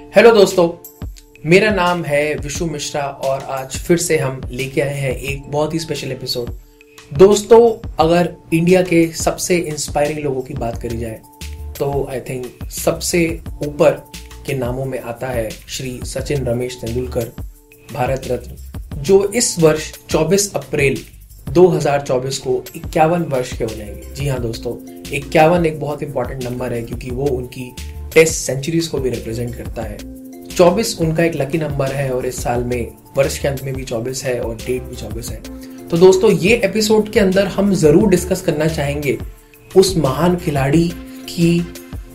Hello दोस्तों, मेरा नाम है विशु मिश्रा और आज फिर से हम लेके आए हैं एक बहुत ही स्पेशल एपिसोड। दोस्तों, अगर इंडिया के सबसे इंस्पायरिंग लोगों की बात करी जाए तो आई थिंक सबसे ऊपर के नामों में आता है श्री सचिन रमेश तेंदुलकर, भारत रत्न, जो इस वर्ष 24 अप्रैल 2024 को 51 वर्ष के हो जाएंगे। जी हाँ दोस्तों, 51 एक बहुत इंपॉर्टेंट नंबर है क्योंकि वो उनकी टेस्ट सेंचुरीज को भी रिप्रेजेंट करता है। 24 उनका एक लकी नंबर है और इस साल में वर्ष के अंत में भी 24 है और डेट भी 24 है। तो दोस्तों, ये एपिसोड के अंदर हम जरूर डिस्कस करना चाहेंगे उस महान खिलाड़ी की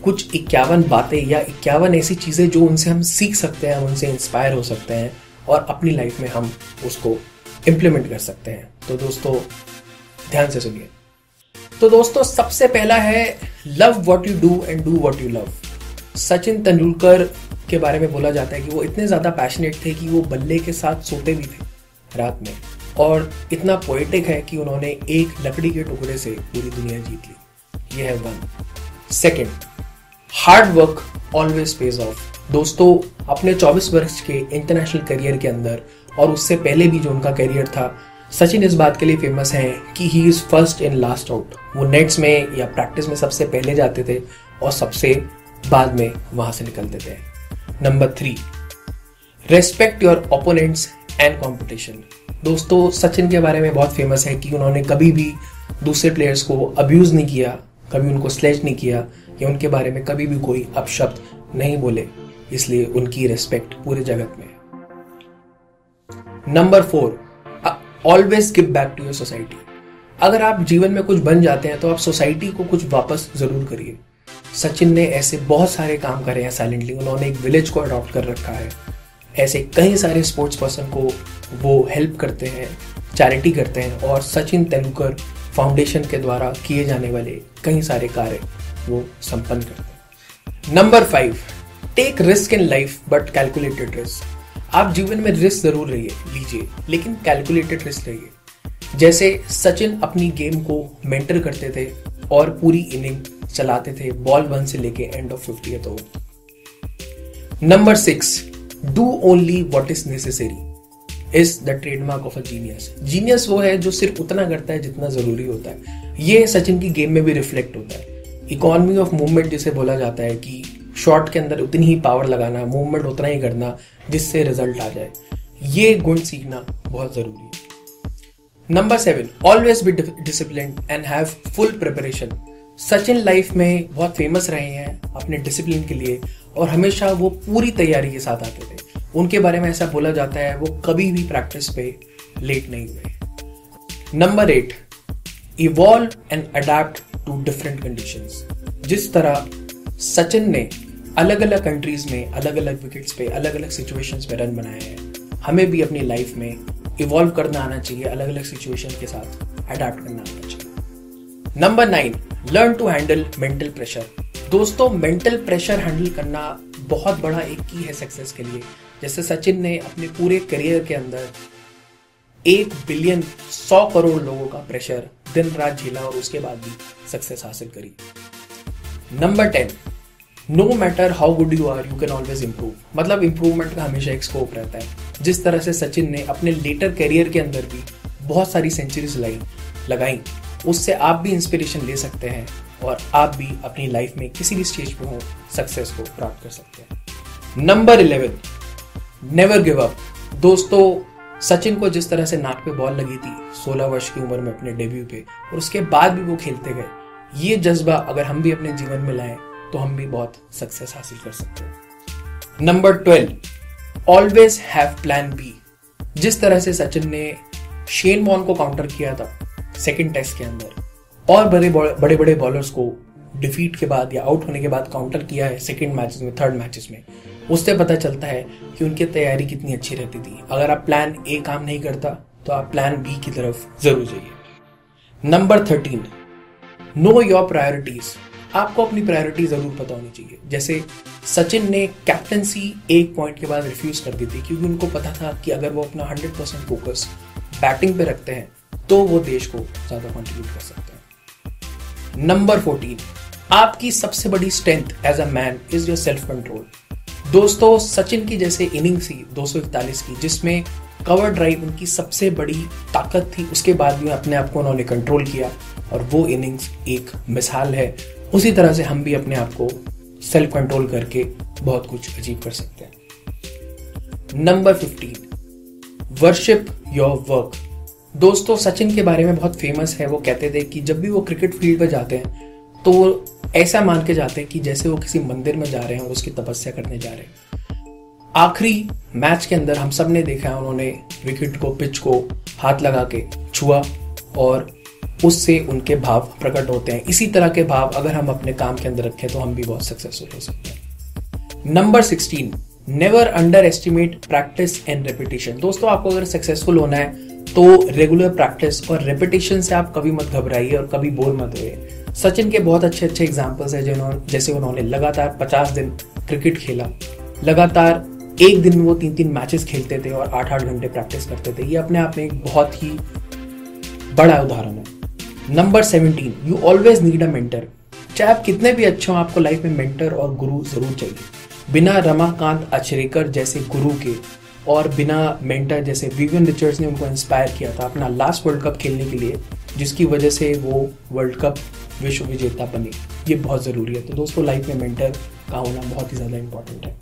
कुछ 51 बातें या 51 ऐसी चीजें जो उनसे हम सीख सकते हैं, उनसे इंस्पायर हो सकते हैं और अपनी लाइफ में हम उसको इम्प्लीमेंट कर सकते हैं। तो दोस्तों ध्यान से सुनिए। तो दोस्तों, सबसे पहला है love what you do and do what you love. Sachin Tendulkar के बारे में बोला जाता है कि वो इतने ज्यादा पैशनेट थे कि वो बल्ले के साथ सोते भी थे रात में, और इतना पोएटिक है कि उन्होंने एक लकड़ी के टुकड़े से पूरी दुनिया जीत ली। ये है 1। Second, hard work always page of. दोस्तों, अपने 24 वर्ष के इंटरनेशनल करियर के अंदर और उससे पहले भी जो उनका करियर था, सचिन इस बात के लिए फेमस है कि he is first in last out. वो नेट्स में या प्रैक्टिस में सबसे पहले जाते थे और सबसे बाद में वहां से निकलते थे। Number 3, respect your opponents and competition. दोस्तों, सचिन के बारे में बहुत फेमस है कि उन्होंने कभी भी दूसरे प्लेयर्स को अब्यूज नहीं किया, कभी उनको स्लेज नहीं किया या उनके बारे में कभी भी कोई अपशब्द नहीं बोले, इसलिए उनकी रेस्पेक्ट पूरे जगत में है। Number 4, always give back to your society. अगर आप जीवन में कुछ बन जाते हैं तो आप सोसाइटी को कुछ वापस जरूर करिए। सचिन ने ऐसे बहुत सारे काम करे हैं साइलेंटली। उन्होंने एक विलेज को अडॉप्ट कर रखा है। ऐसे कई सारे स्पोर्ट्स पर्सन को वो हेल्प करते हैं, चैरिटी करते हैं और सचिन तेंदुलकर फाउंडेशन के द्वारा किए जाने वाले कई सारे कार्य वो संपन्न करते हैं। Number 5, take risk in life but calculated risk. आप जीवन में रिस्क जरूर लीजिए, लेकिन कैलकुलेटेड रिस्क रहिए। जैसे सचिन अपनी गेम को मेंटर करते थे और पूरी इनिंग चलाते थे, बॉल 1 से लेके end of 50th over. Number 6, do only what is necessary is the trademark of a genius. Genius वो है जो सिर्फ उतना करता है जितना जरूरी होता है। ये सचिन की गेम में भी रिफ्लेक्ट होता है। इकोनॉमी ऑफ मूवमेंट जिसे बोला जाता है कि शॉट के अंदर उतनी ही पावर लगाना, मूवमेंट उतना ही करना जिससे रिजल्ट आ जाए। ये गुण सीखना बहुत जरूरी है। Number 7, always be disciplined and have full preparation. Sachin life में बहुत फेमस रहे हैं अपने डिसिप्लिन के लिए और हमेशा वो पूरी तैयारी के साथ आते थे। उनके बारे में ऐसा बोला जाता है वो कभी भी प्रैक्टिस पे लेट नहीं हुए। Number 8, evolve and adapt to different conditions. जिस तरह सचिन ने अलग अलग कंट्रीज में अलग अलग विकेट्स पे अलग अलग सिचुएशंस पे रन बनाए हैं, हमें भी अपनी लाइफ में इवॉल्व करना आना चाहिए, अलग अलग सिचुएशन के साथ अडैप्ट करना आना चाहिए। Number 9, learn to handle mental pressure. दोस्तों, मेंटल प्रेशर हैंडल करना बहुत बड़ा एक की है सक्सेस के लिए। जैसे सचिन ने अपने पूरे करियर के अंदर 1 बिलियन 100 करोड़ लोगों का प्रेशर दिन रात झेला और उसके बाद भी सक्सेस हासिल करी। Number 10, no matter how good you are you can always improve. मतलब इंप्रूवमेंट का हमेशा एक स्कोप रहता है। जिस तरह से सचिन ने अपने लेटर करियर के अंदर भी बहुत सारी सेंचुरीज लगाई, उससे आप भी इंस्पिरेशन ले सकते हैं और आप भी अपनी लाइफ में किसी भी स्टेज पे हो सक्सेस को प्राप्त कर सकते हैं। Number 11, never give up. दोस्तों, सचिन को जिस तरह से नाक पे बॉल लगी थी 16 वर्ष की उम्र में अपने डेब्यू पे और उसके बाद भी वो खेलते गए, ये जज्बा अगर हम भी अपने जीवन में लाएं तो हम भी बहुत सक्सेस हासिल कर सकते हैं। Number 12, always have plan B. जिस तरह से सचिन ने शेन वॉर्न को काउंटर किया था सेकंड टेस्ट के अंदर और बड़े बड़े बॉलर्स को डिफीट के बाद या आउट होने के बाद काउंटर किया है सेकंड मैचेस में, थर्ड मैचेस में, उससे पता चलता है कि उनकी तैयारी कितनी अच्छी रहती थी। अगर आप प्लान ए काम नहीं करता तो आप प्लान बी की तरफ जरूर जाइए। Number 13, know your priorities. आपको अपनी प्रायोरिटी जरूर पता होनी चाहिए। जैसे सचिन ने कैप्टनसी एक पॉइंट के बाद रिफ्यूज कर दी थी क्योंकि उनको पता था कि अगर वो अपना 100% फोकस बैटिंग पे रखते हैं तो वो देश को ज्यादा कंट्रीब्यूट कर सकते हैं। नंबर 14, आपकी सबसे बड़ी strength as a man is your self control. दोस्तों सचिन की जैसे इनिंग्स थी 241 की, जिसमें कवर ड्राइव उनकी सबसे बड़ी ताकत थी, उसके बाद भी अपने आप को उन्होंने कंट्रोल किया और वो इनिंग्स एक मिसाल है। उसी तरह से हम भी अपने आप को सेल्फ कंट्रोल करके बहुत कुछ अचीव कर सकते हैं। Number 15, worship your work. दोस्तों सचिन के बारे में बहुत फेमस है, वो कहते थे कि जब भी वो क्रिकेट फील्ड पर जाते हैं तो वो ऐसा मान के जाते हैं कि जैसे वो किसी मंदिर में जा रहे हैं और उसकी तपस्या करने जा रहे हैं। आखिरी मैच के अंदर हम सब ने देखा है, उन्होंने विकेट को, पिच को हाथ लगा के छुआ और उससे उनके भाव प्रकट होते हैं। इसी तरह के भाव अगर हम अपने काम के अंदर रखें तो हम भी बहुत सक्सेसफुल हो सकते हैं। Number 16, never under estimate practice and repetition. दोस्तों आपको अगर सक्सेसफुल होना है तो रेगुलर प्रैक्टिस और रेपिटेशन से आप कभी मत घबराइए और कभी बोर मत होइए। सचिन के बहुत अच्छे अच्छे एग्जाम्पल्स हैं, जैसे उन्होंने लगातार 50 दिन क्रिकेट खेला, लगातार एक दिन में वो 3-3 मैचेस खेलते थे और 8-8 घंटे प्रैक्टिस करते थे। ये अपने आप में एक बहुत ही बड़ा उदाहरण है। Number 17, you always need a mentor. चाहे आप कितने भी अच्छे हो, आपको लाइफ में मेंटर और गुरु जरूर चाहिए। बिना रमाकांत अचरेकर जैसे गुरु के और बिना मेंटर जैसे विवियन रिचर्ड्स ने उनको इंस्पायर किया था अपना लास्ट वर्ल्ड कप खेलने के लिए, जिसकी वजह से वो वर्ल्ड कप विश्व विजेता बने, ये बहुत ज़रूरी है। तो दोस्तों लाइफ में मेंटर का होना बहुत ही ज़्यादा इंपॉर्टेंट है।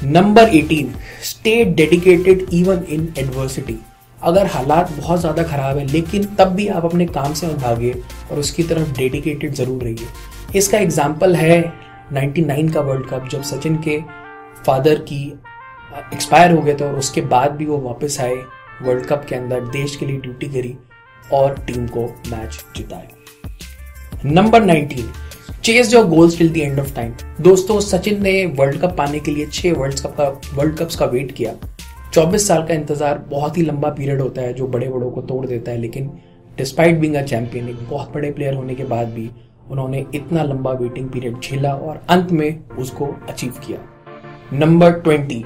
Number 18, stay dedicated even in adversity. अगर हालात बहुत ज़्यादा खराब है लेकिन तब भी आप अपने काम से मत भागिए और उसकी तरफ डेडिकेटेड ज़रूर रहिए। इसका एग्जाम्पल है 99 का वर्ल्ड कप, जब सचिन के फादर की एक्सपायर हो गए थे और उसके बाद भी वो वापस आए वर्ल्ड कप के अंदर, देश के लिए ड्यूटी करी और टीम को मैच जिताया। Number 19, chase your goals till the end of time. दोस्तों सचिन ने वर्ल्ड कप पाने के लिए 6 वर्ल्ड कप्स का वेट किया। 24 साल का इंतजार बहुत ही लंबा पीरियड होता है जो बड़े बड़ों को तोड़ देता है, लेकिन डिस्पाइट बीइंग अ चैंपियन, एक बहुत बड़े प्लेयर होने के बाद भी उन्होंने इतना लंबा वेटिंग पीरियड झेला और अंत में उसको अचीव किया। Number 20,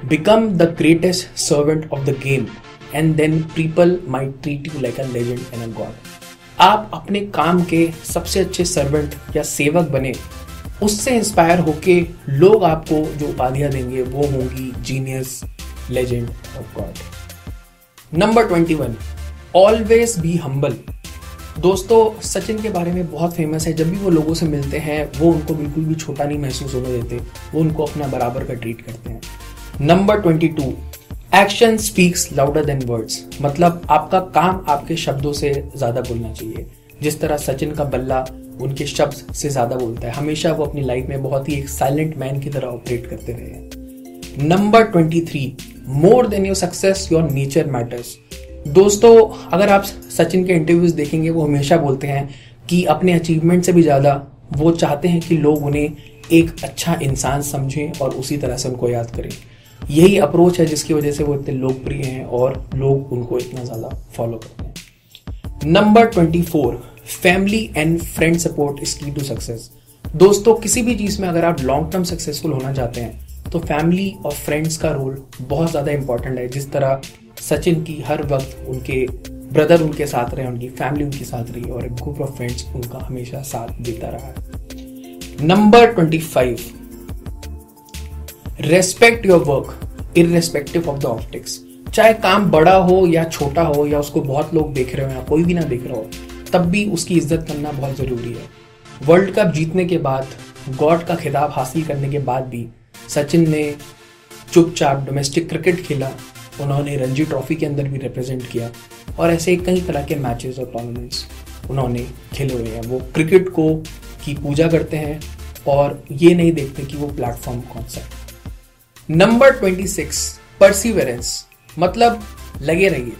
become the greatest servant of the game and then people might treat you like a legend and a god. आप अपने काम के सबसे अच्छे सर्वेंट या सेवक बने, उससे इंस्पायर होके लोग आपको जो उपाधियां देंगे वो होंगी जीनियस, लेजेंड और God. Number 21, always be humble. दोस्तों सचिन के बारे में बहुत फेमस है, जब भी वो लोगों से मिलते हैं वो उनको बिल्कुल भी छोटा नहीं महसूस होने देते, वो उनको अपना बराबर का ट्रीट करते हैं। Number 22, action speaks louder than words. मतलब आपका काम आपके शब्दों से ज्यादा बोलना चाहिए। जिस तरह सचिन का बल्ला उनके शब्द से ज्यादा बोलता है, हमेशा वो अपनी लाइफ में बहुत ही एक साइलेंट मैन की तरह ऑपरेट करते रहे हैं। Number 23, more than your success your nature matters. दोस्तों अगर आप सचिन के इंटरव्यूज देखेंगे, वो हमेशा बोलते हैं कि अपने अचीवमेंट से भी ज्यादा वो चाहते हैं कि लोग उन्हें एक अच्छा इंसान समझें और उसी तरह से उनको याद करें। यही अप्रोच है जिसकी वजह से वो इतने लोकप्रिय हैं और लोग उनको इतना ज्यादा फॉलो करते हैं। Number 24, family and friend support is की टू सक्सेस। दोस्तों किसी भी चीज में अगर आप लॉन्ग टर्म सक्सेसफुल होना चाहते हैं तो फैमिली और फ्रेंड्स का रोल बहुत ज्यादा इंपॉर्टेंट है। जिस तरह सचिन की हर वक्त उनके ब्रदर उनके साथ रहे, उनकी फैमिली उनके साथ रही और एक ग्रुप ऑफ फ्रेंड्स उनका हमेशा साथ देता रहा है। Number 25, respect your work irrespective of the optics. चाहे काम बड़ा हो या छोटा हो या उसको बहुत लोग देख रहे हो या कोई भी ना देख रहा हो, तब भी उसकी इज्जत करना बहुत जरूरी है। वर्ल्ड कप जीतने के बाद, गॉड का खिताब हासिल करने के बाद भी सचिन ने चुपचाप डोमेस्टिक क्रिकेट खेला, उन्होंने रणजी ट्रॉफी के अंदर भी रिप्रेजेंट किया और ऐसे कई तरह के मैचेस और टूर्नामेंट्स उन्होंने खेले हुए हैं। वो क्रिकेट को की पूजा करते हैं और ये नहीं देखते कि वो प्लेटफॉर्म कौन सा है। Number 26, perseverance. मतलब लगे रहिए,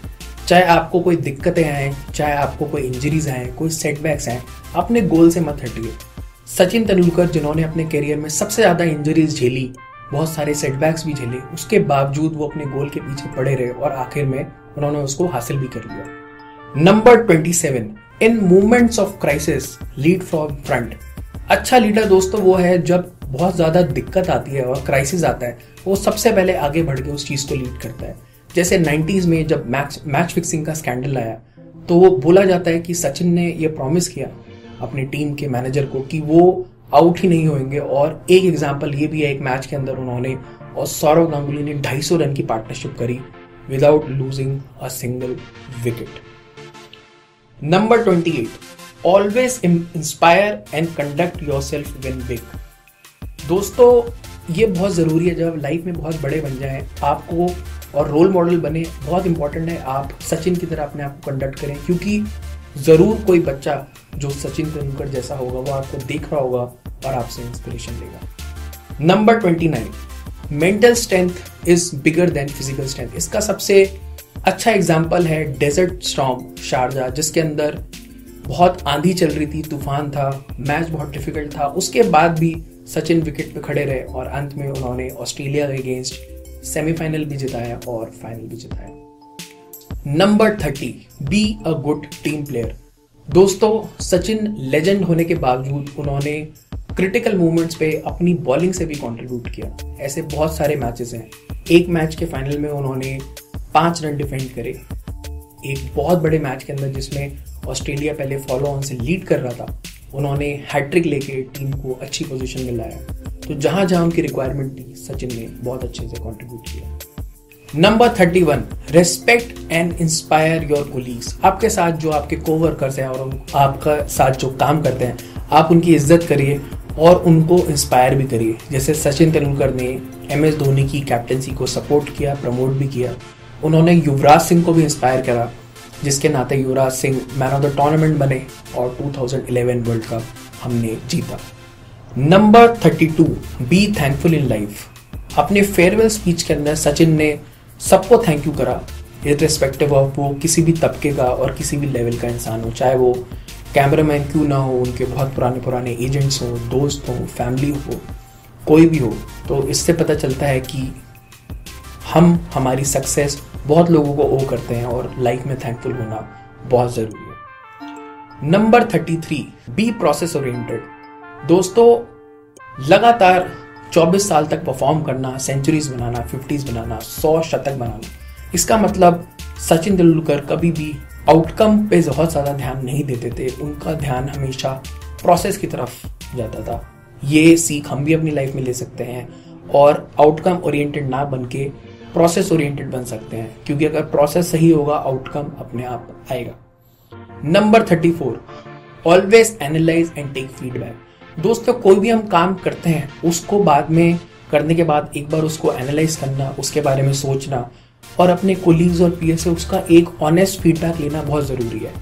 चाहे आपको कोई दिक्कतें आए, चाहे आपको कोई इंजरीज आए, कोई सेटबैक्स आए, अपने गोल से मत हटिए। सचिन तेंदुलकर जिन्होंने अपने करियर में सबसे ज्यादा इंजरीज झेली, बहुत सारे सेटबैक्स भी झेले, उसके बावजूद वो अपने गोल के पीछे पड़े रहे और आखिर में उन्होंने उसको हासिल भी कर लिया। Number 27, in movements of crisis lead from front. अच्छा लीडर दोस्तों वो है जब बहुत ज्यादा दिक्कत आती है और क्राइसिस आता है, वो सबसे पहले आगे बढ़ के उस चीज को लीड करता है। जैसे 90s में जब मैच फिक्सिंग का स्कैंडल आया तो वो बोला जाता है कि सचिन ने ये प्रॉमिस किया अपनी टीम के मैनेजर को कि वो आउट ही नहीं होंगे। और एक एग्जांपल ये भी है, एक मैच के अंदर उन्होंने और सौरव गांगुली ने 250 रन की पार्टनरशिप करी without losing a single wicket. Number 28, always inspire and conduct yourself when big. दोस्तों ये बहुत ज़रूरी है, जब लाइफ में बहुत बड़े बन जाएं आपको और रोल मॉडल बने, बहुत इंपॉर्टेंट है आप सचिन की तरह अपने आप को कंडक्ट करें, क्योंकि ज़रूर कोई बच्चा जो सचिन तेंदुलकर जैसा होगा वो आपको देख रहा होगा और आपसे इंस्पिरेशन लेगा। Number 29, mental strength is bigger than physical strength. इसका सबसे अच्छा एग्जाम्पल है डेजर्ट स्टॉर्म शारजा, जिसके अंदर बहुत आंधी चल रही थी, तूफान था, मैच बहुत डिफिकल्ट था, उसके बाद भी सचिन विकेट पे खड़े रहे और अंत में उन्होंने ऑस्ट्रेलिया के अगेंस्ट सेमीफाइनल भी जिताया और फाइनल भी जिताया। Number 30, B a good team player. दोस्तों सचिन लेजेंड होने के बावजूद उन्होंने क्रिटिकल मोमेंट्स पे अपनी बॉलिंग से भी कंट्रीब्यूट किया। ऐसे बहुत सारे मैचेस हैं। एक मैच के फाइनल में उन्होंने 5 रन डिफेंड करे, एक बहुत बड़े मैच के अंदर जिसमें ऑस्ट्रेलिया पहले फॉलो ऑन से लीड कर रहा था, उन्होंने हैट्रिक लेके टीम को अच्छी पोजीशन में लाया। तो जहां जहां उनकी रिक्वायरमेंट थी सचिन ने बहुत अच्छे से कंट्रीब्यूट किया। Number 31, respect and inspire your colleagues. आपके साथ जो आपके कोवर्कर्स हैं और आपका साथ जो काम करते हैं, आप उनकी इज्जत करिए और उनको इंस्पायर भी करिए। जैसे सचिन तेंदुलकर ने MS धोनी की कैप्टनसी को सपोर्ट किया, प्रमोट भी किया। उन्होंने युवराज सिंह को भी इंस्पायर करा, जिसके नाते Yuvraj Singh man of the tournament बने और 2011 वर्ल्ड कप हमने जीता। Number 32, be thankful in life. अपने फेयरवेल स्पीच के अंदर सचिन ने सबको थैंक यू करा, इर्रिस्पेक्टिव ऑफ वो किसी भी तबके का और किसी भी लेवल का इंसान हो, चाहे वो कैमरामैन क्यों ना हो, उनके बहुत पुराने एजेंट्स हो, दोस्त हो, फैमिली हो, कोई भी हो। तो इससे पता चलता है कि हम हमारी सक्सेस बहुत लोगों को ओ करते हैं और लाइफ में थैंकफुल होना बहुत ज़रूरी है। Number 33, be process oriented. दोस्तों लगातार 24 साल तक परफॉर्म करना, सेंचुरीज बनाना, 50s बनाना, 100 शतक बनाना, इसका मतलब सचिन तेंदुलकर कभी भी आउटकम पे बहुत ज़्यादा ध्यान नहीं देते थे। उनका ध्यान हमेशा प्रोसेस की तरफ जाता था। ये सीख हम भी अपनी लाइफ में ले सकते हैं और आउटकम ओरिएंटेड ना बन के प्रोसेस ओरिएंटेड बन सकते हैं, क्योंकि अगर प्रोसेस सही होगा आउटकम अपने आप आएगा। Number 34, always analyse and take feedback. दोस्तों कोई भी हम काम करते हैं उसको बाद में करने के बाद एक बार उसको एनालाइज करना, उसके बारे में सोचना और अपने कोलीग्स और पीयर से उसका एक ऑनेस्ट फीडबैक लेना बहुत ज़रूरी है।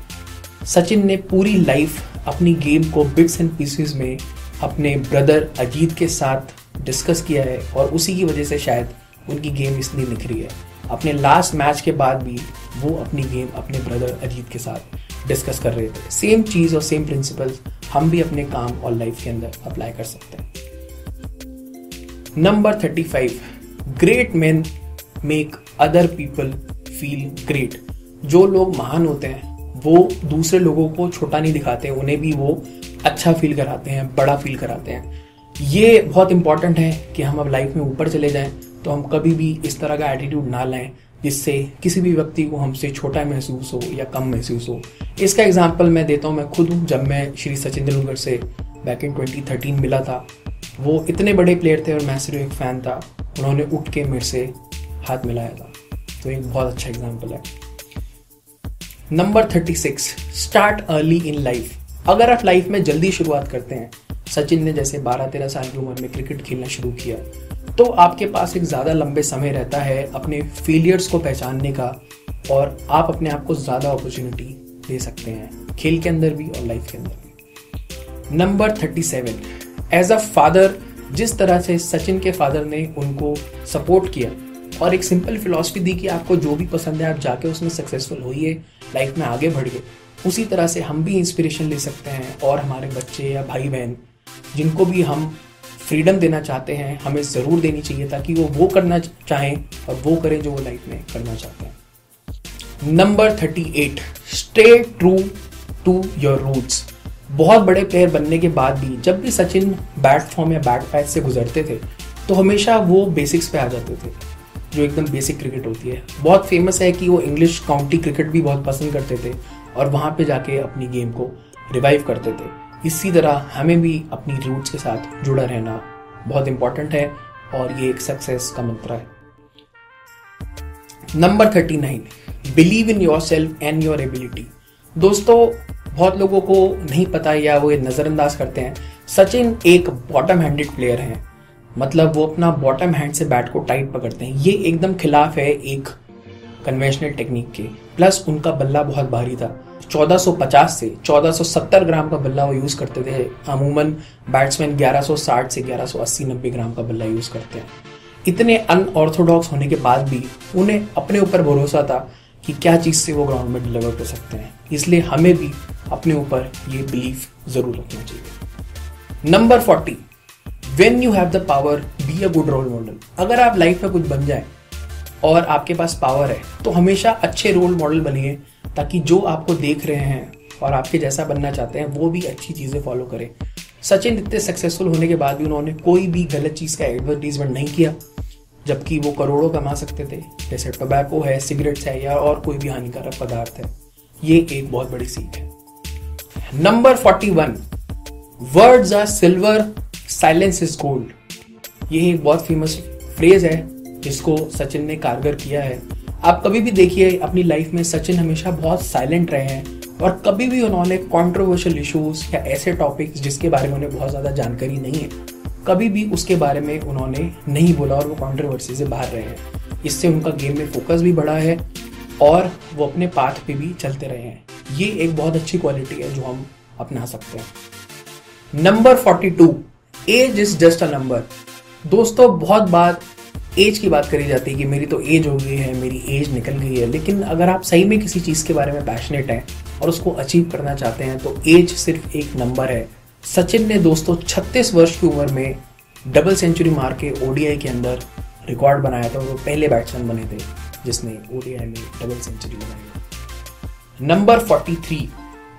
सचिन ने पूरी लाइफ अपनी गेम को बिट्स एंड पीसेस में अपने ब्रदर अजीत के साथ डिस्कस किया है और उसी की वजह से शायद उनकी गेम इतनी निखरी है। अपने लास्ट मैच के बाद भी वो अपनी गेम अपने ब्रदर अजीत के साथ डिस्कस कर रहे थे। सेम चीज़ और सेम प्रिंसिपल्स हम भी अपने काम और लाइफ के अंदर अप्लाई कर सकते हैं। Number 35, great man make other people feel great. जो लोग महान होते हैं वो दूसरे लोगों को छोटा नहीं दिखाते, उन्हें भी वो अच्छा फील कराते हैं, बड़ा फील कराते हैं। ये बहुत इंपॉर्टेंट है कि हम अब लाइफ में ऊपर चले जाएं तो हम कभी भी इस तरह का एटीट्यूड ना लाएं जिससे किसी भी व्यक्ति को हमसे छोटा महसूस हो या कम महसूस हो। इसका एग्जाम्पल मैं देता हूँ, मैं खुद हूँ। जब मैं श्री सचिन तेंदुलकर से बैक इन 2013 मिला था, वो इतने बड़े प्लेयर थे और मैं सिर्फ एक फ़ैन था। उन्होंने उठ के मेरे से हाथ मिलाया था, तो एक बहुत अच्छा एग्जाम्पल है। Number 36, start early in life. अगर आप लाइफ में जल्दी शुरुआत करते हैं, सचिन ने जैसे 12-13 साल की उम्र में क्रिकेट खेलना शुरू किया, तो आपके पास एक ज़्यादा लंबे समय रहता है अपने फेलियर्स को पहचानने का और आप अपने आप को ज़्यादा अपॉर्चुनिटी दे सकते हैं, खेल के अंदर भी और लाइफ के अंदर भी। नंबर 37, एज अ फादर, जिस तरह से सचिन के फादर ने उनको सपोर्ट किया और एक सिंपल फिलॉसफी दी कि आपको जो भी पसंद है आप जाके उसमें सक्सेसफुल होइए, लाइफ में आगे बढ़िए, उसी तरह से हम भी इंस्पिरेशन ले सकते हैं और हमारे बच्चे या भाई बहन जिनको भी हम फ्रीडम देना चाहते हैं हमें ज़रूर देनी चाहिए, ताकि वो करना चाहें और वो करें जो वो लाइफ में करना चाहते हैं। Number 38, stay true to your roots. बहुत बड़े प्लेयर बनने के बाद भी जब भी सचिन बैट फॉर्म या बैट पैच से गुजरते थे तो हमेशा वो बेसिक्स पे आ जाते थे, जो एकदम बेसिक क्रिकेट होती है। बहुत फेमस है कि वो इंग्लिश काउंटी क्रिकेट भी बहुत पसंद करते थे और वहाँ पे जाके अपनी गेम को रिवाइव करते थे। इसी तरह हमें भी अपनी रूट्स के साथ जुड़ा रहना बहुत इंपॉर्टेंट है और ये एक सक्सेस का मंत्र है। Number 39, believe in your self and your ability. दोस्तों बहुत लोगों को नहीं पता या वो ये नजरअंदाज करते हैं, सचिन एक बॉटम हैंडेड प्लेयर हैं। मतलब वो अपना बॉटम हैंड से बैट को टाइट पकड़ते हैं। ये एकदम खिलाफ है एक कन्वेंशनल टेक्निक के। प्लस उनका बल्ला बहुत भारी था, 1450 से 1470 ग्राम का बल्ला वो यूज करते थे। अमूमन बैट्समैन 1160 से 1180-90 ग्राम का बल्ला यूज करते हैं। इतने अनऑर्थोडॉक्स होने के बाद भी उन्हें अपने ऊपर भरोसा था कि क्या चीज से वो ग्राउंड में डिलीवर कर सकते हैं। इसलिए हमें भी अपने ऊपर ये बिलीफ जरूर रखना चाहिए। Number 40, when you have the power be a good role model. अगर आप लाइफ में कुछ बन जाए और आपके पास पावर है तो हमेशा अच्छे रोल मॉडल बनिए, ताकि जो आपको देख रहे हैं और आपके जैसा बनना चाहते हैं वो भी अच्छी चीजें फॉलो करें। सचिन इतने सक्सेसफुल होने के बाद भी उन्होंने कोई भी गलत चीज का एडवर्टीजमेंट नहीं किया, जबकि वो करोड़ों कमा सकते थे। जैसे टोबैको है, सिगरेट्स है या और कोई भी हानिकारक पदार्थ है। ये एक बहुत बड़ी सीख है। Number 41, words are silver, silence is gold. ये एक बहुत फेमस फ्रेज है जिसको सचिन ने कारगर किया है। आप कभी भी देखिए अपनी लाइफ में सचिन हमेशा बहुत साइलेंट रहे हैं और कभी भी उन्होंने कंट्रोवर्शियल इश्यूज या ऐसे टॉपिक्स जिसके बारे में उन्हें बहुत ज्यादा जानकारी नहीं है, कभी भी उसके बारे में उन्होंने नहीं बोला और वो कंट्रोवर्सी से बाहर रहे हैं। इससे उनका गेम में फोकस भी बढ़ा है और वो अपने पाथ पे भी चलते रहे हैं। ये एक बहुत अच्छी क्वालिटी है जो हम अपना सकते हैं। Number 42, age is just a number. दोस्तों बहुत बार एज की बात करी जाती है कि मेरी तो एज हो गई है, मेरी एज निकल गई है। लेकिन अगर आप सही में किसी चीज के बारे में पैशनेट हैं और उसको अचीव करना चाहते हैं तो एज सिर्फ एक नंबर है। सचिन ने दोस्तों 36 वर्ष की उम्र में डबल सेंचुरी मार के ओडीआई के अंदर रिकॉर्ड बनाया था। वो पहले बैट्समैन बने थे जिसने ओडीआई में डबल सेंचुरी बनाई। Number 43,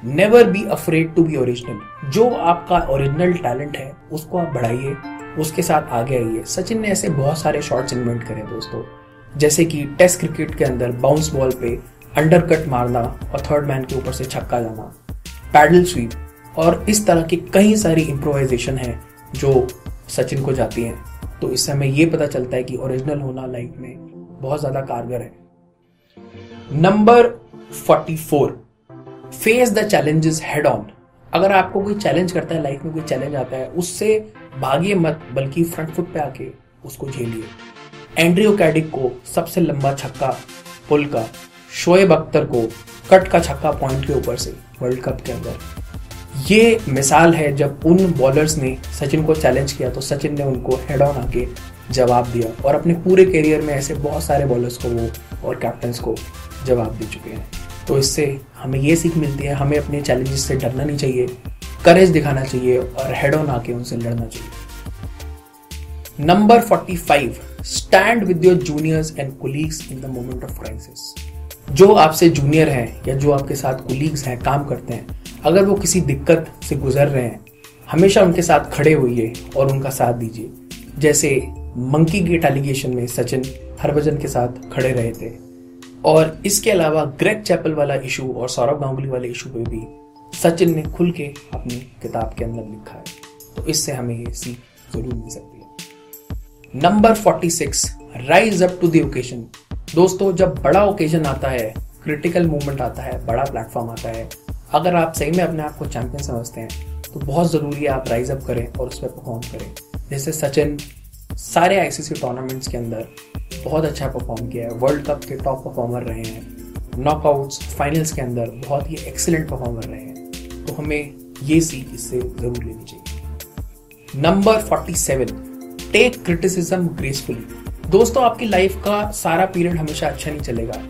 never be afraid to be original. जो आपका ओरिजिनल टैलेंट है उसको आप बढ़ाइए, उसके साथ आगे आइए। सचिन ने ऐसे बहुत सारे शॉट्स इन्वेंट करे दोस्तों, जैसे कि टेस्ट क्रिकेट के अंदर बाउंस बॉल पे अंडरकट मारना और थर्ड मैन के ऊपर से छक्का जाना, पैडल स्वीप और इस तरह की कई सारी इम्प्रोवाइजेशन है जो सचिन को जाती हैं। तो इससे हमें ये पता चलता है कि ओरिजिनल होना लाइफ में बहुत ज्यादा कारगर है। Number 44, face the challenges head on. अगर आपको कोई चैलेंज करता है, लाइफ में कोई चैलेंज आता है, उससे भागिए मत, बल्कि फ्रंट फुट पे आके उसको झेलिए। एंड्रियो कैडिक को सबसे लंबा छक्का पुल का, शोएब अख्तर को कट का छक्का पॉइंट के ऊपर से वर्ल्ड कप के अंदर। ये मिसाल है जब उन बॉलर्स ने सचिन को चैलेंज किया तो सचिन ने उनको हेड ऑन आके जवाब दिया और अपने पूरे करियर में ऐसे बहुत सारे बॉलर्स को वो और कैप्टन्स को जवाब दे चुके हैं। तो इससे हमें ये सीख मिलती है, हमें अपने चैलेंजेस से डरना नहीं चाहिए, करेज दिखाना चाहिए और हेड ऑन आके उनसे लड़ना चाहिए। Number 45, stand with your juniors and colleagues in the moment of crisis. जो आपसे जूनियर हैं या जो आपके साथ कोलीग्स हैं, काम करते हैं, अगर वो किसी दिक्कत से गुजर रहे हैं, हमेशा उनके साथ खड़े होइए और उनका साथ दीजिए। जैसे मंकी गेट एलिगेशन में सचिन हरभजन के साथ खड़े रहे थे, और इसके अलावा ग्रेग चैपल वाला इशू और सौरव गांगुली वाले इशू पे भी सचिन ने खुल के अपनी किताब के अंदर लिखा है। तो इससे हमें ये सीख जरूर मिल सकती है। Number 46, rise up to the occasion. दोस्तों जब बड़ा ओकेजन आता है, क्रिटिकल मूवमेंट आता है, बड़ा प्लेटफॉर्म आता है, अगर आप सही में अपने आप को चैंपियन समझते हैं तो बहुत जरूरी है आप राइज अप करें और उस पर परफॉर्म करें। जैसे सचिन सारे आईसीसी टूर्नामेंट्स के अंदर बहुत अच्छा परफॉर्म किया है, वर्ल्ड कप के टॉप परफॉर्मर रहे हैं, नॉकआउट्स फाइनल्स के अंदर बहुत ही एक्सीलेंट परफॉर्मर रहे हैं। तो हमें ये सीख इससे जरूर लेनी चाहिए। Number 47, take criticism gracefully. दोस्तों आपकी लाइफ का सारा पीरियड हमेशा अच्छा नहीं चलेगा।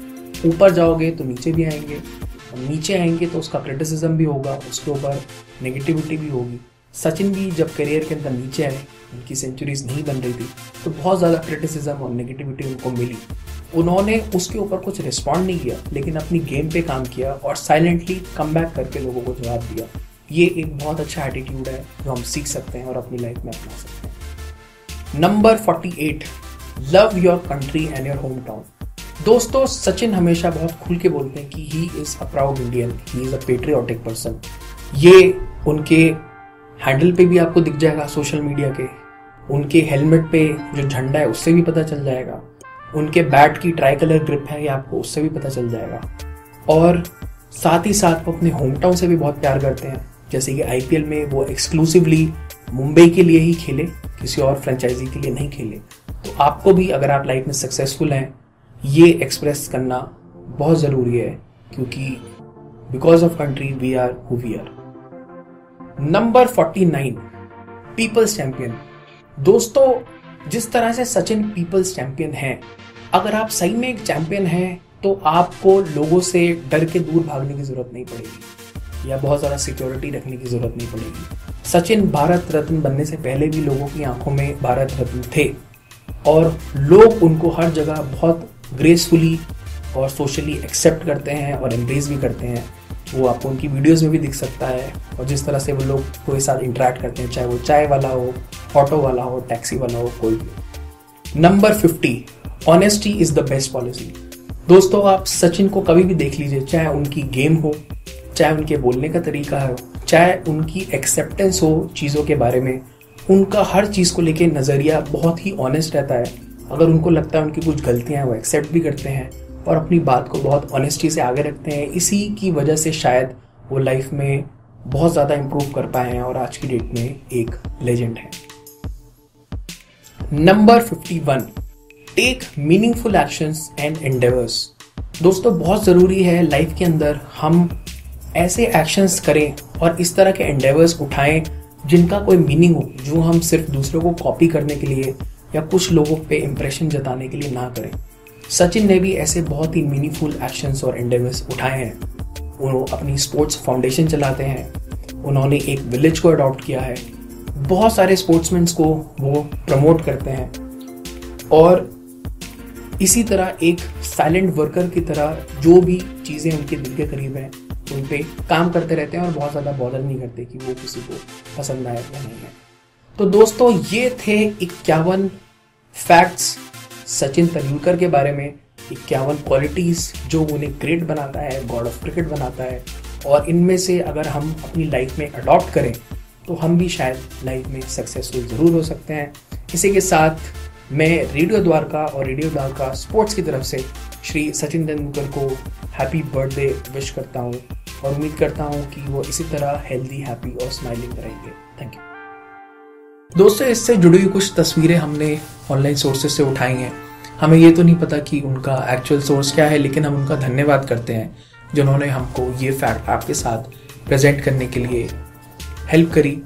ऊपर जाओगे तो नीचे भी आएंगे, और नीचे आएंगे तो उसका क्रिटिसिज्म भी होगा, उसके ऊपर नेगेटिविटी भी होगी। सचिन भी जब करियर के अंदर नीचे आए, उनकी सेंचुरीज नहीं बन रही थी, तो बहुत ज़्यादा क्रिटिसिज्म और नेगेटिविटी उनको मिली। उन्होंने उसके ऊपर कुछ रिस्पॉन्ड नहीं किया, लेकिन अपनी गेम पे काम किया और साइलेंटली कम बैक करके लोगों को जवाब दिया। ये एक बहुत अच्छा एटीट्यूड है जो हम सीख सकते हैं और अपनी लाइफ में अपना सकते हैं। Number 48, love your country and your home town. दोस्तों सचिन हमेशा बहुत खुल के बोलते हैं कि he is a proud Indian, he is a patriotic person. ये उनके हैंडल पे भी आपको दिख जाएगा सोशल मीडिया के, उनके हेलमेट पे जो झंडा है उससे भी पता चल जाएगा, उनके बैट की ट्राई कलर ग्रिप है ये आपको उससे भी पता चल जाएगा। और साथ ही साथ वो अपने होम टाउन से भी बहुत प्यार करते हैं, जैसे कि आईपीएल में वो एक्सक्लूसिवली मुंबई के लिए ही खेले, किसी और फ्रेंचाइजी के लिए नहीं खेले। तो आपको भी अगर आप लाइफ में सक्सेसफुल हैं ये एक्सप्रेस करना बहुत ज़रूरी है, क्योंकि because of country we are who we are. Number 49, people's champion. दोस्तों, जिस तरह से सचिन पीपल्स चैंपियन हैं, अगर आप सही में एक चैंपियन हैं तो आपको लोगों से डर के दूर भागने की जरूरत नहीं पड़ेगी या बहुत ज़्यादा सिक्योरिटी रखने की जरूरत नहीं पड़ेगी। सचिन भारत रत्न बनने से पहले भी लोगों की आंखों में भारत रत्न थे और लोग उनको हर जगह बहुत ग्रेसफुली और सोशली एक्सेप्ट करते हैं और एम्ब्रेस भी करते हैं। वो आपको उनकी वीडियोस में भी दिख सकता है और जिस तरह से वो लोग के साथ इंटरेक्ट करते हैं, चाहे वो चाय वाला हो, ऑटो वाला हो, टैक्सी वाला हो, कोई भी। Number 50, honesty is the best policy. दोस्तों, आप सचिन को कभी भी देख लीजिए, चाहे उनकी गेम हो, चाहे उनके बोलने का तरीका हो, चाहे उनकी एक्सेप्टेंस हो चीज़ों के बारे में, उनका हर चीज़ को लेके नज़रिया बहुत ही ऑनेस्ट रहता है। अगर उनको लगता है उनकी कुछ गलतियां हैं वो एक्सेप्ट भी करते हैं और अपनी बात को बहुत ऑनेस्टी से आगे रखते हैं। इसी की वजह से शायद वो लाइफ में बहुत ज़्यादा इम्प्रूव कर पाए हैं और आज की डेट में एक लेजेंड है। Number 51, take meaningful actions and endeavours. दोस्तों, बहुत ज़रूरी है लाइफ के अंदर हम ऐसे एक्शंस करें और इस तरह के एंडेवर्स उठाएं जिनका कोई मीनिंग हो, जो हम सिर्फ दूसरों को कॉपी करने के लिए या कुछ लोगों पे इंप्रेशन जताने के लिए ना करें। सचिन ने भी ऐसे बहुत ही मीनिंगफुल एक्शंस और एंडेवर्स उठाए हैं। वो अपनी स्पोर्ट्स फाउंडेशन चलाते हैं, उन्होंने एक विलेज को अडॉप्ट किया है, बहुत सारे स्पोर्ट्समैन को वो प्रमोट करते हैं और इसी तरह एक साइलेंट वर्कर की तरह जो भी चीज़ें उनके दिल के करीब हैं उन पे काम करते रहते हैं और बहुत ज़्यादा बॉदर नहीं करते कि वो किसी को पसंद आए या नहीं है। तो दोस्तों, ये थे 51 फैक्ट्स सचिन तेंदुलकर के बारे में, 51 क्वालिटीज़ जो उन्हें ग्रेट बनाता है, गॉड ऑफ क्रिकेट बनाता है। और इनमें से अगर हम अपनी लाइफ में अडॉप्ट करें तो हम भी शायद लाइफ में सक्सेसफुल ज़रूर हो सकते हैं। इसी के साथ मैं रेडियो द्वारका और रेडियो द्वारका स्पोर्ट्स की तरफ से श्री सचिन तेंदुलकर को हैप्पी बर्थडे विश करता हूँ और उम्मीद करता हूँ कि वो इसी तरह हेल्दी, हैप्पी और स्माइलिंग रहेंगे। थैंक यू दोस्तों। इससे जुड़ी हुई कुछ तस्वीरें हमने ऑनलाइन सोर्सेज से उठाई हैं। हमें ये तो नहीं पता कि उनका एक्चुअल सोर्स क्या है, लेकिन हम उनका धन्यवाद करते हैं जिन्होंने हमको ये फैक्ट आपके साथ प्रेजेंट करने के लिए हेल्प करी।